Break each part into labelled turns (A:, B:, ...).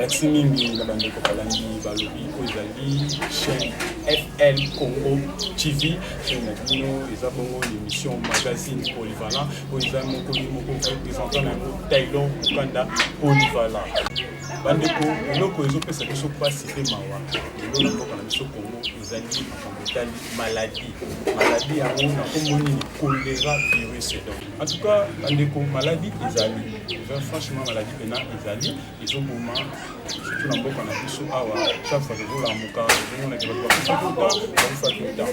A: merci mingi na bandeko balandi balobi ozali chaîne FL Congo TV chaîne na bino eza bongo l'émission magazine polyvalent oza mokoli moko représentant na yango Taylor Mukanda polyvalent bandeko eloko ezopesa biso mpasi mpe mawa lelo na mboka na biso Congo ezali makambo etali maladie yango na kombo nini choléra virus donc en tout cas bandeko maladie ezali franchement maladie pena ezali ezoboma surtout na mboka na biso awa chaque fois tozolamuka ozomonake bato bafisaki otan bafisaki otan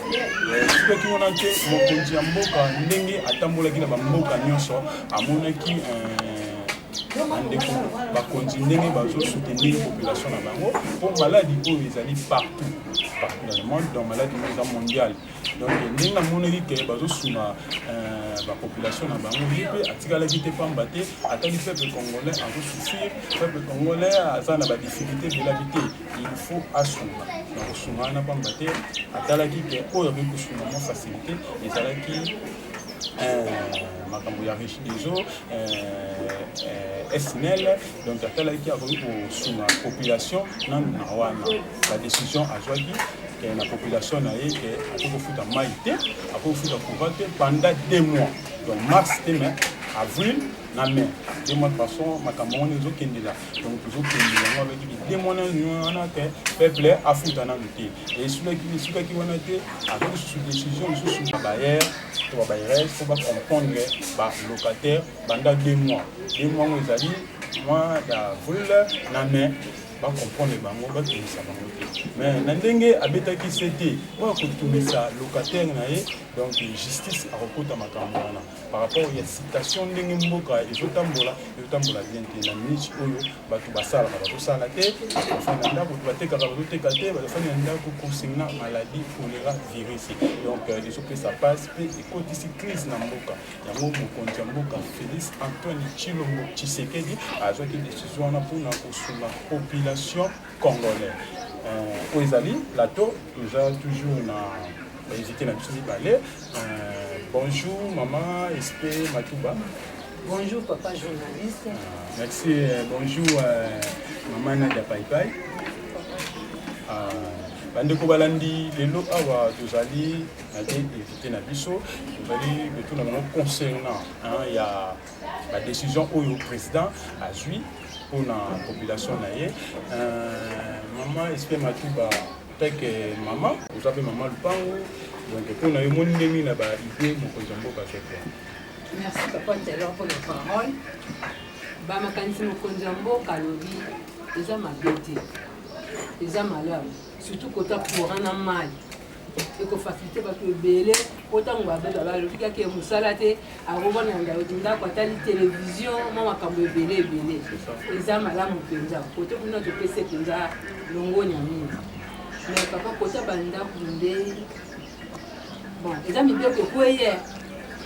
A: soki wana te mokonzi ya mboka ndenge atambolaki na bamboka nyonso amonaki bandeko bakonzi ndenge bazosoutenir population na bango mpo maladi oyo ezali partout dans le monde donc maladi oyo eza mondiale donc ndenge namonaki ke bazosuna bapopulation na bango ye mpe atikalaki te pamba te atali peuple congolais azosouffrir peuple congolais aza na badifficulté ebelabi te il faut asunga na kosunga wana pamba te atalaki ke oyo akoki kosunga mo facilité ezalaki makambo ya régideso SNL donc atalaki akoki kosunga population nanu na wana badécision azwaki na population na ye ke akoki kofuta mai te akoki kofuta courant te pendant 2 mois donc mars te mai avril na mai 2 mois de façon makambo wana ezokendela donc tozokendela yango abeki 2 mois wana ke peuple afuta nanu te esukaki wana te akoki susu décision lisusu babayere to babayere fo bacomprendre balocataire pendant 2 mois ngo ezali mois d'avril na mai bacomprendre bango batumisa bango te mais na ndenge abetaki se te oyo kotumisa locataire na ye donc justice akokota makambo wana par rapport ya citation ndenge mboka ezotambola bien te na minute oyo bato basalaka bazosala te bafani na ndako batekaka bazoteka te bafani na ndako concernant maladie choléra virus donc ezopesa passe mpe ekotisi crise na mboka yango mokonzi ya mboka Félix Antoine Tshilombo Tshisekedi azwaki décision wana mpona kosunga population congolais oyo ezali plateau toza toujours na bainvité na biso mibale bonjour maman Espé Matuba.
B: Bonjour papa journaliste.
A: Merci, bonjour maman Nadia Paipai. Bandeko balandi lelo awa tozali na te invité na biso tozali betuna bango concernant ya la décision oyo président azwi pour la population na ye maman Espé Matuba que maman vous avez maman Lupango donc pour na yemoni ndemi na ba idée mokonzi mboka sote.
B: Merci papa Taylor pour la parole. Ba makanisi mokonzi mboka lobi eza mabete eza malamu surtout kota courant na mal et ko faciliter ba to belé autant ngwa bela ba lobi ka ke musala te akobona ndako atali télévision mama kambo belé eza malamu penza kote kuna to pese penza longo nyamini mais papa kota banda kunde bon eza mibeko kweye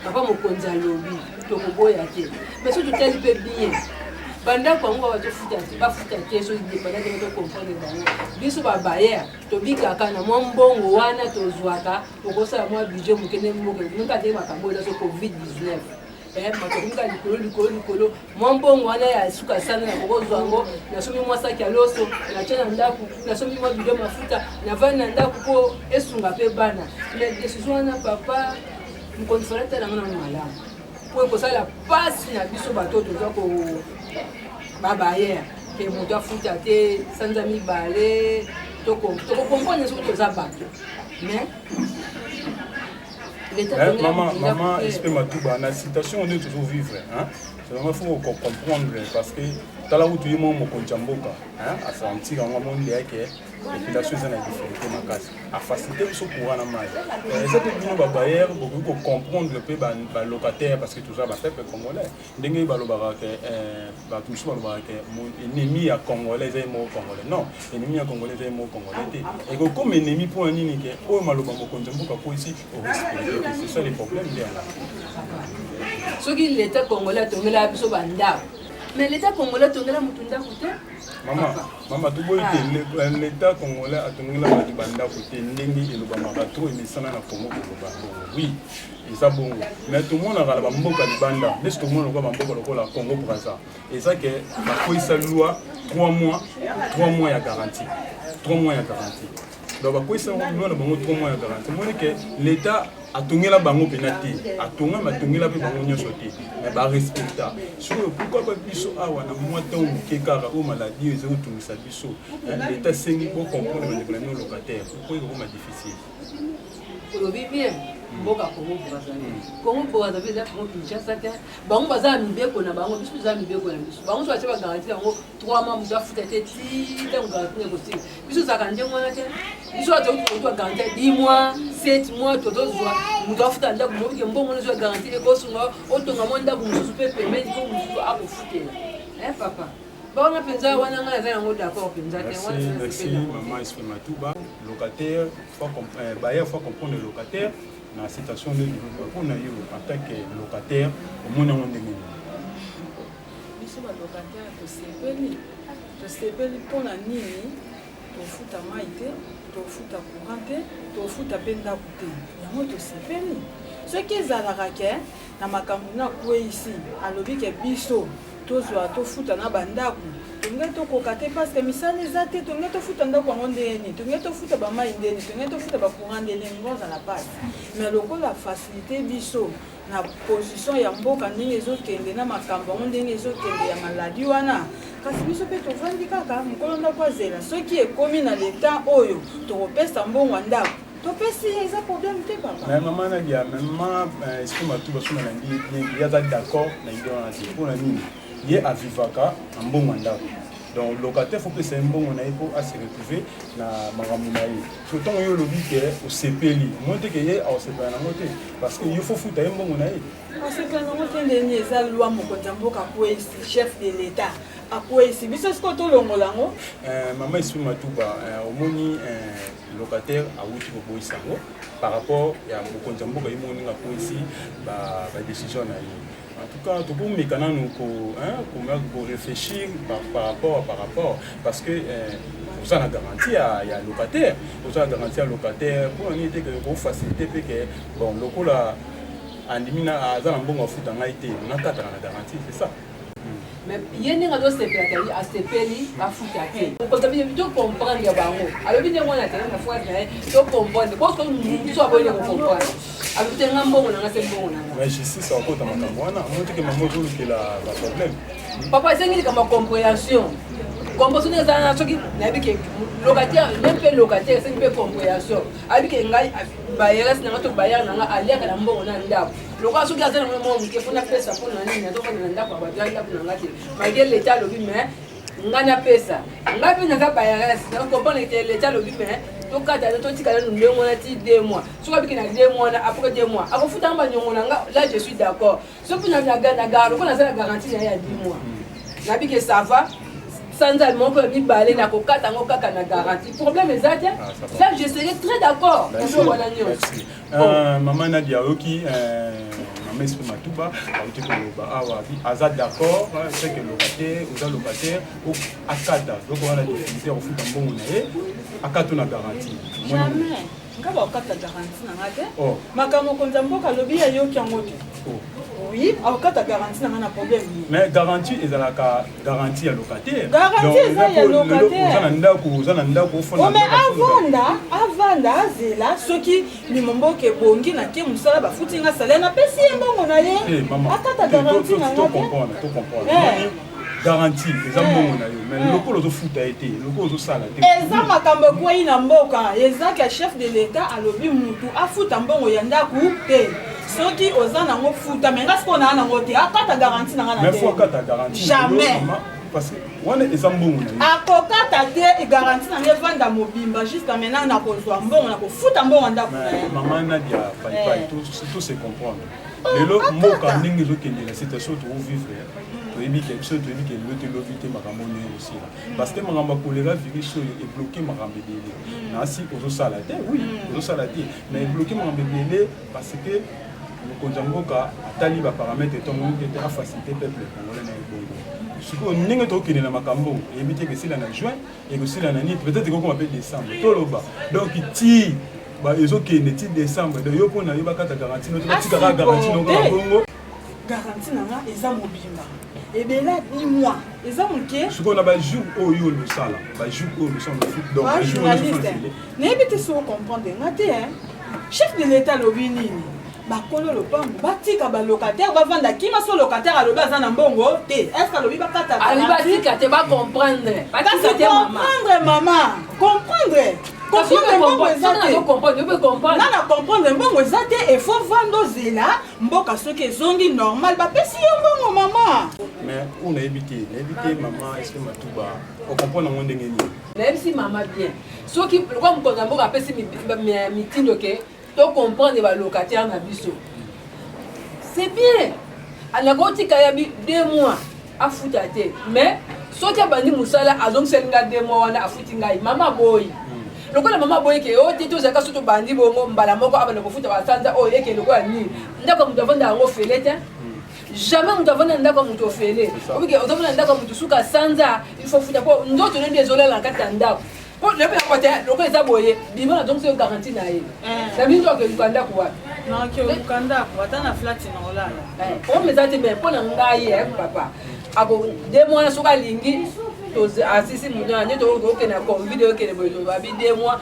B: papa mokonzi alobi tokoboya te mais so totali mpe bien bandako yango bafuta te so dépendant te tocomprendre bango biso babayere tobikaka na mwa mbongo wana tozwaka okosala mwa budget mokende moka te makambo eza so covid-19 makokomika likolo mwa mbongo wana ya suka sana na kokozwa yango nasomi mwa saki ya loso natia na ndako nasomi mwa budget mafuta navandi na ndako mpo esunga mpe bana mais décision wana papa mokonzi fala talango na malamu po ekosala pasi na biso bato toza ko babayere ke moto afuta te sanza mibale tokokomprendre soki toza bato mais
A: maman Espé Matuba na situation on est toujours vivre c'est vraiment faut comprendre parce que tala où tu es mon mboka à sentir en monde que population eza na difficulté makasi a faciliter biso courant na mai eza pe bino babayere bokoki kocomprendre mpe balocataire parce que toza bapeuple congolais ndenge balobaka ke bato mosusu balobaka ke ennemi ya congolais eza ye moko congolais non ennemi ya congolais eza ye moko congolais te ekokoma ennemi mpo na nini ke oyo maloba mokonzi mboka po esi orespecte te c'est ça le problème nde yango
B: soki l'état congolais atongela biso bandako mais l'état congolais atongela motu ndako te
A: Maman, tu vois que l'État congolais a tenu la bande à côté, n'engi et le Bamarato et Messana na Congo. Oui, Et ça bon. Mais tout le monde a la bamboka libanda. Mais tout le monde a bamboka la Congo Brazza. Et ça que la police loi 3 mois il y a garantie. 3 mois il y a garantie. Donc la police loi 3 mois il y a garantie. Moi que l'État a tourné la bango penati, a tourné la bango nyoso te. Mais ba respecta. Pourquoi pas biso awa na moi tant que kara o maladie et autres tout ça biso. L'État sengi pour comprendre les locataires. Pourquoi il est difficile?
B: Lobi bien. Mboka Congo Brazzaville za Congo Kinshasa te bango baza mibeko na bango biso za mibeko na biso bango so acha garantie yango 3 mois muza futa te ti te garantie ko ti biso za kanje mwana te biso acha ko garantie 10 mois 7 mois toto zwa muza futa nda ko mboke mbongo zo garantie ko sunga otonga monda ko musu pe payment ko musu ako futela papa bon penza wana nga za yango d'accord penza te wana
A: merci maman exprime tout bas locataire bailleur faut comprendre le locataire dans la situation de on a eu en tant que locataire au monde on est
C: biso ba locataire to sepeli pona nini to futa maite to futa courante to futa penda kute yango to sepeli ce qui ezalaka ke na makambo na kwe ici alobi ke biso tozwa to futa na bandako tonge to kokate parce que misala eza te tonge to futa ndako yango ndeni tonge to futa bamai ndeni tonge to futa bacourant ndeni ngoza na pasi mais lokola facilité biso na position ya mboka ndenge ezokende na makambo yango ndenge ezokende ya maladi wana kasi biso mpe tovandi kaka mokolo ndako azela soki ekomi na leta oyo tokopesa mbongo ndako topesi eza problème te papa
A: mais maman nadia maman est-ce que tu vas sur il y a d'accord na ndio pour na nini ye avivaka mbongo ndako donc locataire faut que c'est mbongo na pour à se retrouver na makambo na ye surtout yo lobi ke au CPLI monte ke ye au CPLI na moté parce que il faut futa mbongo na ye
C: au CPLI na moté ndeni eza loi mokonzi mboka ko chef de l'état akwesi biso siko to longolango
A: maman exprime tout bas omoni locataire a wuti ko boisango par rapport ya mokonzi mboka yi moni nga ko ici ba décision na ye. En tout cas, tout le monde peut réfléchir par rapport, parce que vous avez la garantie à locataire, vous avez la garantie à locataire pour une idée que vous facilitez que bon, le coup là, en éliminant à Zalambon en foot en Haïti, on a 4 ans la garantie, c'est ça.
B: Mais il y a des gens qui à ce pays à foutre à terre. Vous pouvez comprendre les banques. Alors, bien moi la terre, la foi, tu comprends. Parce que nous sommes abonnés au comprendre. Avec des gens bon, on a ces bons.
A: Mais ici, ça encore dans ma campagne. Moi, je dis que maman joue qui la problème.
B: Papa, c'est une compréhension. Compréhension des gens qui n'avaient que locataire, même pas locataire, c'est une peu compréhension. Avec un gars, bailleur, c'est notre bailleur, on a allé à la bon, on a un location qui a un moment où on a fait ça pour l'année, on a pour malgré l'État, le but, mais on a fait ça. On a vu un bailleur, on comprend que l'État, le but, mais donc, quand on a dit 2 mois, 2 mois, soit qu'il y a 2 mois, après 2 mois. Après, là, je suis d'accord. Sauf que nous avons la garantie il y a 10 mois. On a dit que ça va. Sans allemand que mi balé na kokata ngokaka na garantie problème exact ça je serais très d'accord
A: merci maman Nadia Oki maman exprime tout bas aza d'accord c'est que locataire ou akata donc on a difficulté au foot en bon na akata na garantie
C: jamais ngaba okata garantie na ngate makamo konza mboka lobi ya yoki yango te oui okata garantie na problème
A: mais garantie ezala ka garantie ya locataire
C: garantie eza ya locataire
A: oza na ndako ofona
C: mais avanda azela soki limomboke bongi na ke musala bafuti nga salaire na pesi mbongo na ye akata garantie na
A: to comprendre garantie eza mbongo na yo mais lokolo ozofuta ete lokolo ozosala te
C: eza makambo ekwei na mboka ezaki ya chef de l'état alobi mutu afuta mbongo ya ndako te soki oza nango futa mais nga siko naa nango te akata garantie na nga na te
A: mais faut akata garantie
C: jamais
A: parce que wana eza mbongo na yo
C: akokata te garantie na nga evanda mobimba jusqu'à maintenant nakozwa mbongo nakofuta mbongo ya ndako na ye
A: maman Nadia Pai tout se comprendre lelo mboka ndenge ezokende na situation tovivre toyebi ke biso toyebi ke lotelobi te makambo nyonso aussi parce que makambo ya kolera virus oyo ebloke makambo ebele nasi ozosala te oui ozosala te mais ebloke makambo ebele parce que mokonzi ya mboka atali baparametre etongongi ete afacilité peuple congolais na ebongo sikoyo ndenge tokende na makambo eyebi te ekesila na juin ekosila na nini peut-être ekokoma mpe décembre toloba donc ti ils ont qui est décembre de yo pona yo bakata garantie no tika garantie no bongo
C: garantie nanga eza mobimba ebela 10 mois eza moke
A: ce qu'on a ba jour oyo le sala ba jour oyo le sala foot donc
C: journaliste n'ébite te so comprendre ngate hein chef de l'état lobi nini bakolo lopango batika ba locataire bavanda kima so locataire alobi aza na mbongo te est-ce que alobi bakata
B: ali batika te ba comprendre batika te
C: maman comprendre mbongo eza te nana comprendre mbongo eza te il faut vendre zela mboka soki ezongi normal bapesi yo mbongo mama
A: mais on a évité maman est-ce que matuba on comprend na ndenge nini
B: même si maman bien soki kwa mkonza mboka apesi mitindo ke to comprendre ba locataire na biso c'est bien anakotika ya 2 mois afuta te mais soki abandi musala azongiselinga 2 mois wana afuti ngai mama boy lokola mama boy ke o tito zaka soto bandi bongo mbala moko abana kofuta basanza o yeke lokola ni ndako mutu avanda yango fele te jamais mutu avanda ndako mutu ofele obike ozavanda ndako mutu suka sanza il faut futa po ndoto ne désolé la kata ndako po le pe akote lokola eza boye bima na donc c'est garantie na ye na biso ke lukanda kwa
C: non ke lukanda kwa tana flat na olala
B: o mezate be po na ngai papa ako 2 mois na soka lingi asisi munya ne to ko na ko video ke ne boyo ba bi 2 mois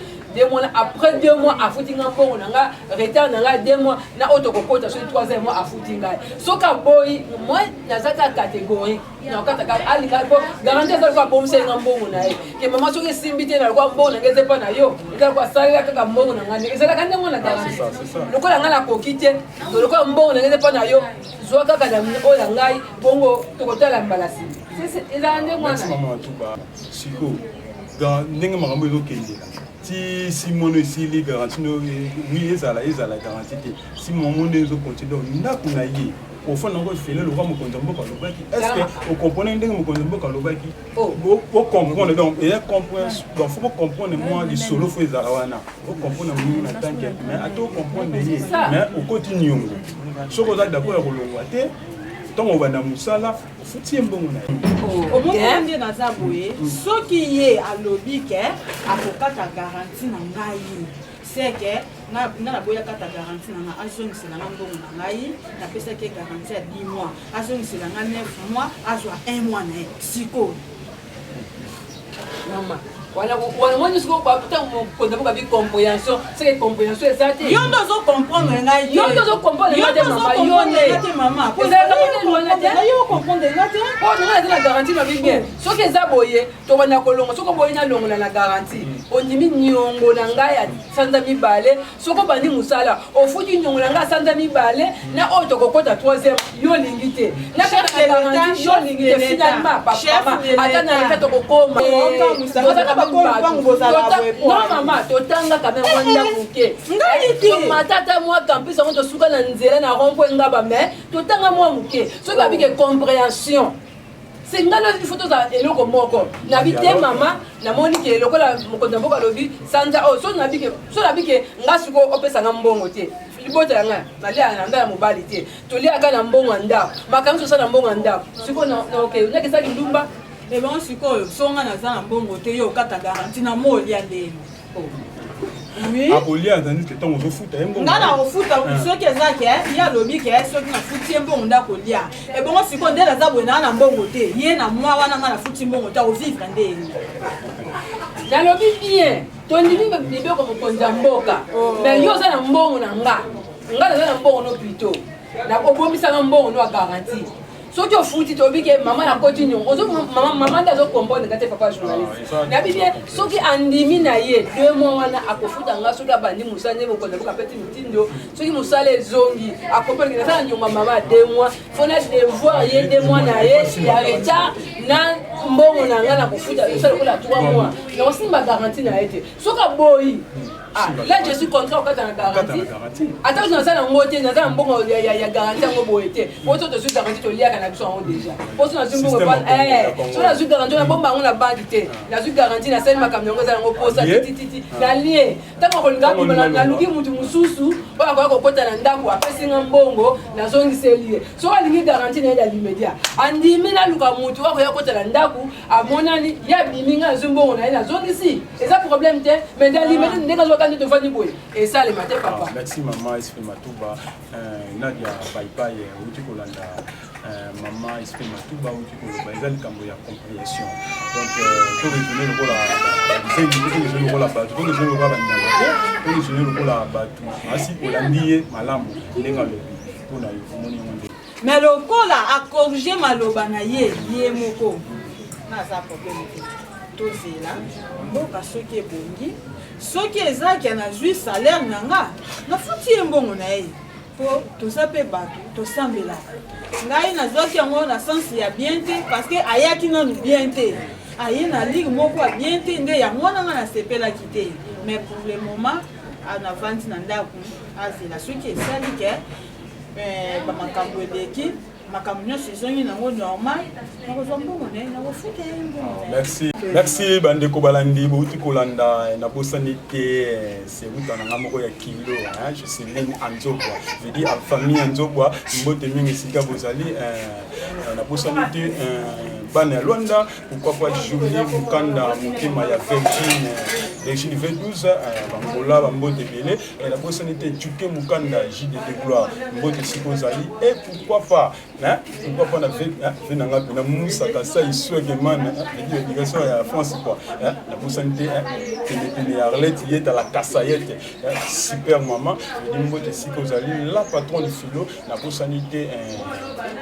B: après 2 mois afuti nga mbongo nanga retard nanga 2 mois na auto kokota so 3e mois afuti nga soka boy moi nazaka catégorie na kata ka ali ka ko garantie ça ko bomse nga mbongo na ye ke mama soki simbite na ko mbongo ngeze pa na yo ika ko sala ka mbongo nanga ne ezala ka ndengo na garantie lokola nga na kokite lokola mbongo ngeze pa na yo zo kaka na o ya ngai bongo tokotala mbalasi c'est ezande mwana
A: maman tuba siko ga ndenge makambo ezokende si mono ici les garanties oui ezala garantie te si maman ndezo continue ndako na ye au fond on va faire le roi mokonza mboka lobaki est-ce que au comprenez ndenge mokonza mboka lobaki au comprendre donc et comprendre donc faut comprendre moi du solo faut ezala wana au comprendre moi na tant que mais à tout comprendre mais au continue soko za d'accord ya kolongwa te ntongo bana musala ofuti mbongo na
C: omonde naza boye soki ye alobi ke akokata garantie na ngai c'est que na boya kata garantie na azongisela nga mbongo na ngai napesaki garantie ya 10 mois azongisela nga 9 mois azwa 1 mois na ye sikoyo
B: mama voilà moi nous ko ba putain ko ndabuka bi compréhension c'est compréhension exacte
C: yo ndozo comprendre ngai
B: yo ndozo comprendre mama yo ne
C: mama
B: ko za ka
C: yo comprendre ngate
B: oh tu na garantie ma bien so ke za boye to bana kolongo so ko boye na longo na garantie ondimi nyongo na ngai ya sanza mibale so ko bandi musala ofuti nyongo na ngai sanza mibale na auto kokota 3e yo lingite na ka garantie yo lingite finalement papa atana ka to kokoma non maman totanga quand même wanda kuke ngai matata moi campus on to suka na nzela na rompo ngaba mais totanga moi muke so ba bike compréhension c'est ngana il faut to za eloko moko na bite mama na moni ke eloko la mokonda mboka lobi sanza o so na bike ngasuko opesa ngambongo te libota yanga nalia na ndala mobali te tolia kana mbongo nda makamso sana mbongo nda siko na okay nakisa kindumba
C: et bon sikoyo songa naza na mbongo te yo kata garantie na molia ndeno oui
A: abolia azani te ntango ozofuta ye mbongo
C: ngana ofuta soki eza ke ya lobi ke soki nafuti ye mbongo ndako lia et bon sikoyo nde naza boye na mbongo te ye na mwa wana nga nafuti mbongo te ovivre ndeni
B: nalobi bien tondimi bibeko mokonza mboka mais yo oza na mbongo na nga naza na mbongo no plutôt na obomisanga mbongo no ya garantie soki ofuti tobi ke mama na koti nyongo ozo mama ndazo comprendre kate papa journaliste na bibie soki andimi na ye 2 mois wana akofuta nga soki abandi musane mokonza boka peti mitindo soki musala ezongi akomprendre na sana nyonga mama 2 mois fona devoir ye 2 mois na ye ya retard na mbongo na nga na kofuta sala kola 3 mois na osimba garantie na ye te soki aboyi là je suis contrat au cas de la garantie. Attends, je n'ai pas un bon garantie en mobilité. Pour toi, je suis garanti de lire à la déjà. Pour toi, je suis garanti de bon on la banque. La suis garanti la scène ma camion, ça on pose ça titi la lié. Tant qu'on regarde la luki mutu mususu, oyo akoki kokota na ndako apesi nga mbongo nazongiseli ye soki alingi garanti na ye ya limedia andimi naluka motu oyo akoki kokota na ndako amonani ye abimi nga nazwi mbongo na ye nazongisi eza problème te mais nde limedia ndenge azoka nde tofandi boye esalema te papa.
A: Merci maman Esprit Matouba. Nadia Paipai outi kolanda maman Esprit Matouba outi kolanda eza likambo ya compréhension. Donc to retourner le kola c'est le kola batu to retourner le kola bandanga to retourner le kola batu asi kolandi malamu ndenga lobi pona yo moni ngonde.
C: Mais le kola a corrigé maloba na ye moko na za problème tozela mboka soki ebongi soki ezaki anazwi salaire na nga nafuti ye mbongo na ye po toza mpe bato tosambelaka ngai nazwaki yango na sensi ya bien te parce que ayaki nanu bien te aye na ligue moko ya bien te nde yango wana nga nasepelaki te mais pour le moment anavandi na ndako azela soki esali ke bamakambo eleki makambo nyonso ezongi nango normal nakozwa mbongo na ye nakofuta ye mbongo.
A: Merci bandeko balandi bouti kolanda na bosani te c'est uta na moko ya kilo je sais même Anzobwa je dis à famille Anzobwa mbote mingi sika bozali na bosani te bana Luanda pourquoi pas Julie Mukanda mukima ya Virgin 12 bangola bambote belé et la bosani te Tuke Mukanda JD de gloire mbote sikozali et pourquoi pas na venanga pena musa kasa iswege man l'éducation ya France quoi la bossanité tene ya Arlette yé dans la Kassayette super maman nimbo te sikozali la patron de philo la bossanité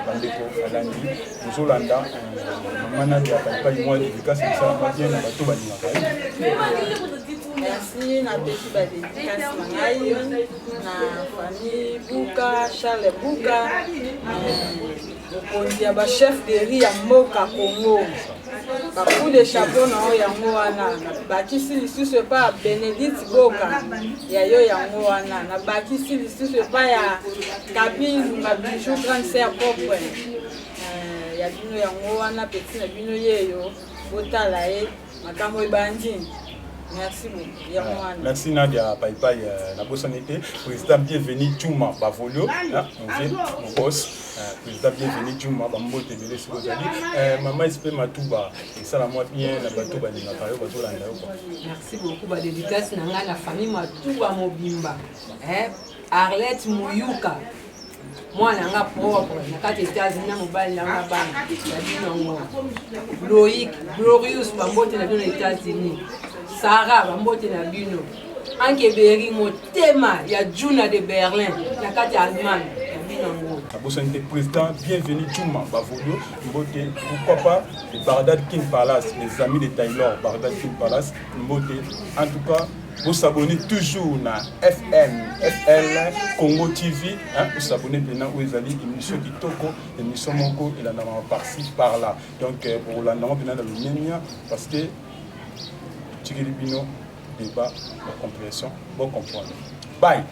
A: bandeko alandi bozolanda maman na papa moi dédicace ça va bien na bato balinga.
C: Merci na petit ba dédicace mangai na famille Buka Charles Buka mokonzi ya ba chef de riz ya mboka Congo bakou de chapeau na oyo yango wana bakisi lisusu epa Benedict Boka ya yo yango wana na bakisi lisusu epa ya Kabine Mabijou grande sœur propre ya bino yango wana petit na bino yeyo botala ye makambo ebandi. Merci beaucoup.
A: Merci Nadia Paipai la bossanité. Président bienvenue Tchouma Bavolio, mon boss. Président bienvenue Tchouma Bambo Tebele Sikozali. Maman Esprit Matouba et ça la moi bien la bateau bani na payo bateau la ndao.
B: Merci beaucoup ba dédicace na nga la famille Matouba Mobimba. Arlette Mouyuka. Moi nanga propre na kati États-Unis na mobile nanga bana. Ya binongo. Loïc Glorious Bambote na bino États-Unis. Sarah bambote na bino anke beri motema ya Juna de Berlin na kati Allemagne ya binongo
A: la bossanité président bienvenue Tchouma Bavolio mbote pourquoi pas le Bagdad King Palace les amis de Taylor Bagdad King Palace mbote en tout cas vous s'abonnez toujours na FL Congo TV vous s'abonnez maintenant où vous allez émission Kitoko émission moko et la nama par-ci par-là donc pour la nama bien dans le Ménia parce que Tchigiribino, débat, compréhension, bon comprendre. Bye!